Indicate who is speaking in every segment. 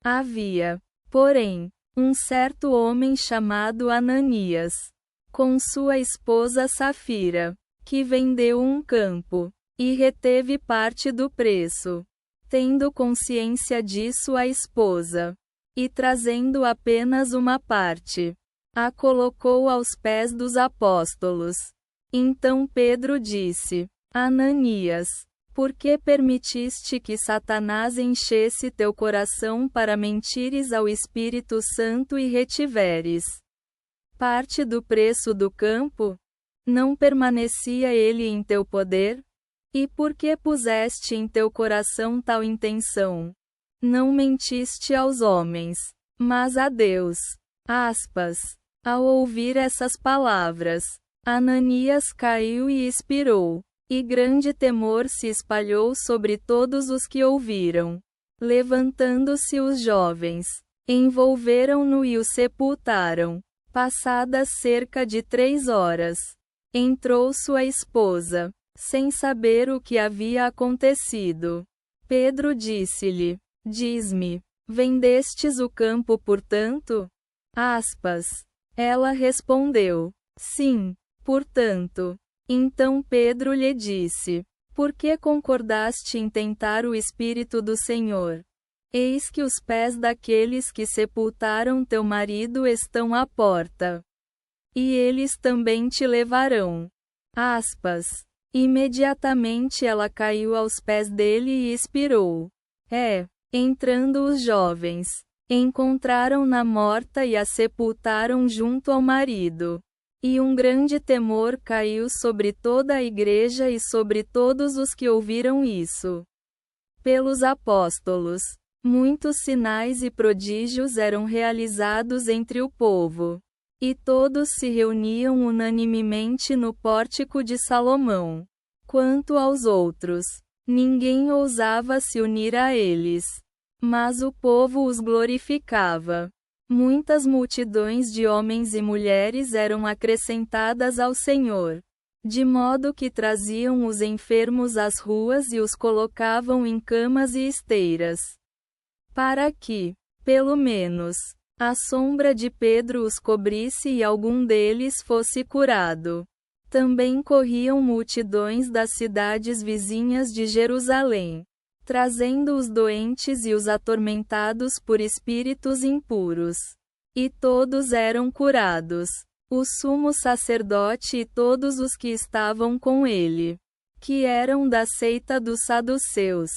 Speaker 1: Havia, porém, um certo homem chamado Ananias, com sua esposa Safira, que vendeu um campo, e reteve parte do preço. Tendo consciência disso a esposa, e trazendo apenas uma parte, a colocou aos pés dos apóstolos. Então Pedro disse: Ananias, por que permitiste que Satanás enchesse teu coração para mentires ao Espírito Santo e retiveres parte do preço do campo? Não permanecia ele em teu poder? E por que puseste em teu coração tal intenção? Não mentiste aos homens, mas a Deus. Ao ouvir essas palavras, Ananias caiu e expirou. E grande temor se espalhou sobre todos os que ouviram. Levantando-se os jovens, envolveram-no e o sepultaram. Passadas cerca de 3 horas, entrou sua esposa, sem saber o que havia acontecido. Pedro disse-lhe: Diz-me, vendestes o campo por tanto? Ela respondeu: Sim, portanto. Então Pedro lhe disse: Por que concordaste em tentar o Espírito do Senhor? Eis que os pés daqueles que sepultaram teu marido estão à porta. E eles também te levarão. Imediatamente ela caiu aos pés dele e expirou. Entrando os jovens, encontraram-na morta e a sepultaram junto ao marido. E um grande temor caiu sobre toda a igreja e sobre todos os que ouviram isso. Pelos apóstolos, muitos sinais e prodígios eram realizados entre o povo. E todos se reuniam unanimemente no pórtico de Salomão. Quanto aos outros, ninguém ousava se unir a eles. Mas o povo os glorificava. Muitas multidões de homens e mulheres eram acrescentadas ao Senhor, de modo que traziam os enfermos às ruas e os colocavam em camas e esteiras, para que, pelo menos, a sombra de Pedro os cobrisse e algum deles fosse curado. Também corriam multidões das cidades vizinhas de Jerusalém, trazendo os doentes e os atormentados por espíritos impuros. E todos eram curados. O sumo sacerdote e todos os que estavam com ele, que eram da seita dos saduceus,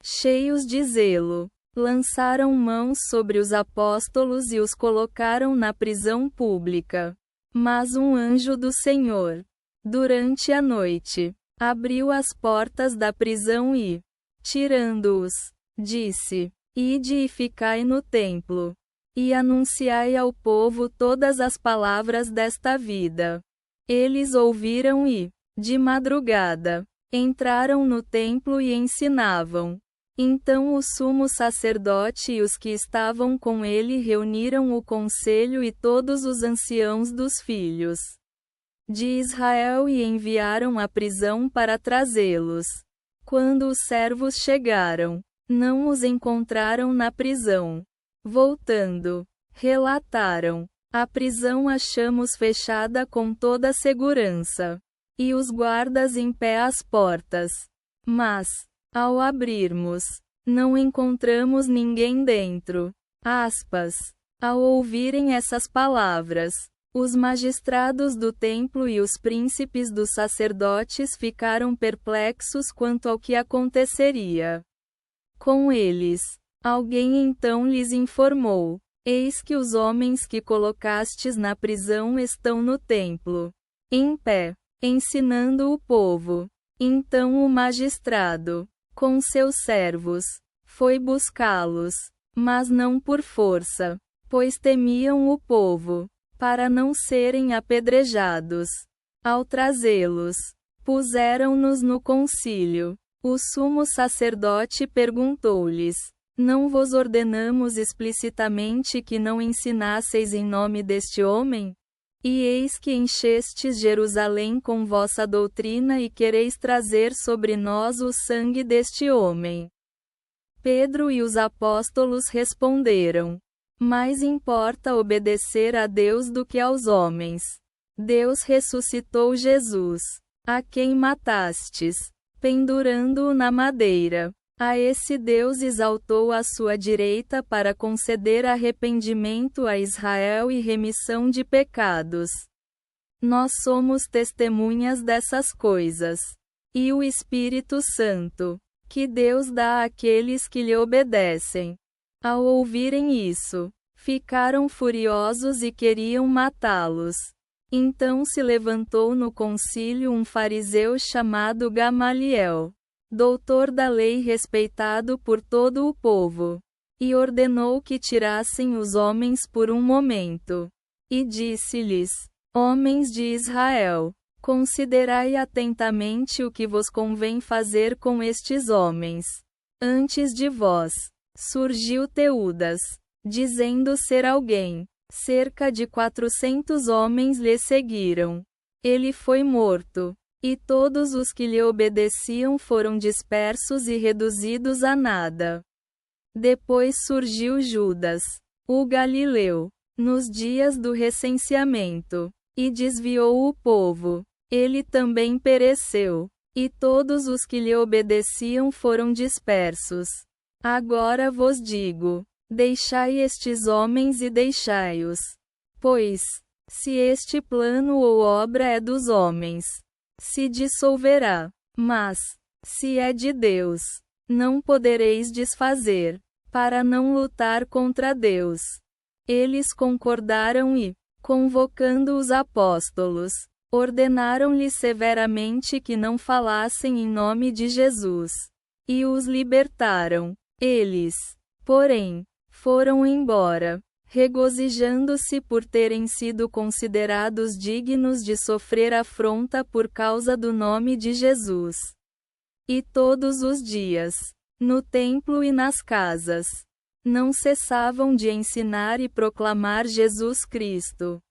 Speaker 1: cheios de zelo, lançaram mãos sobre os apóstolos e os colocaram na prisão pública. Mas um anjo do Senhor, durante a noite, abriu as portas da prisão e, tirando-os, disse: Ide e ficai no templo, e anunciai ao povo todas as palavras desta vida. Eles ouviram e, de madrugada, entraram no templo e ensinavam. Então o sumo sacerdote e os que estavam com ele reuniram o conselho e todos os anciãos dos filhos de Israel e enviaram à prisão para trazê-los. Quando os servos chegaram, não os encontraram na prisão. Voltando, relataram: a prisão achamos fechada com toda a segurança, e os guardas em pé às portas. Mas, ao abrirmos, não encontramos ninguém dentro. Ao ouvirem essas palavras, os magistrados do templo e os príncipes dos sacerdotes ficaram perplexos quanto ao que aconteceria com eles. Alguém então lhes informou: Eis que os homens que colocastes na prisão estão no templo, em pé, ensinando o povo. Então o magistrado, com seus servos, foi buscá-los, mas não por força, pois temiam o povo, para não serem apedrejados. Ao trazê-los, puseram-nos no concílio. O sumo sacerdote perguntou-lhes: Não vos ordenamos explicitamente que não ensinasseis em nome deste homem? E eis que enchestes Jerusalém com vossa doutrina e quereis trazer sobre nós o sangue deste homem. Pedro e os apóstolos responderam: mais importa obedecer a Deus do que aos homens. Deus ressuscitou Jesus, a quem matastes, pendurando-o na madeira. A esse Deus exaltou à sua direita para conceder arrependimento a Israel e remissão de pecados. Nós somos testemunhas dessas coisas. E o Espírito Santo, que Deus dá àqueles que lhe obedecem. Ao ouvirem isso, ficaram furiosos e queriam matá-los. Então se levantou no concílio um fariseu chamado Gamaliel, doutor da lei respeitado por todo o povo, e ordenou que tirassem os homens por um momento. E disse-lhes: homens de Israel, considerai atentamente o que vos convém fazer com estes homens. Antes de vós, surgiu Teudas, dizendo ser alguém. Cerca de 400 homens lhe seguiram. Ele foi morto, e todos os que lhe obedeciam foram dispersos e reduzidos a nada. Depois surgiu Judas, o Galileu, nos dias do recenseamento, e desviou o povo. Ele também pereceu, e todos os que lhe obedeciam foram dispersos. Agora vos digo: deixai estes homens e deixai-os. Pois, se este plano ou obra é dos homens, se dissolverá. Mas, se é de Deus, não podereis desfazer, para não lutar contra Deus. Eles concordaram e, convocando os apóstolos, ordenaram-lhes severamente que não falassem em nome de Jesus. E os libertaram. Eles, porém, foram embora, regozijando-se por terem sido considerados dignos de sofrer afronta por causa do nome de Jesus. E todos os dias, no templo e nas casas, não cessavam de ensinar e proclamar Jesus Cristo.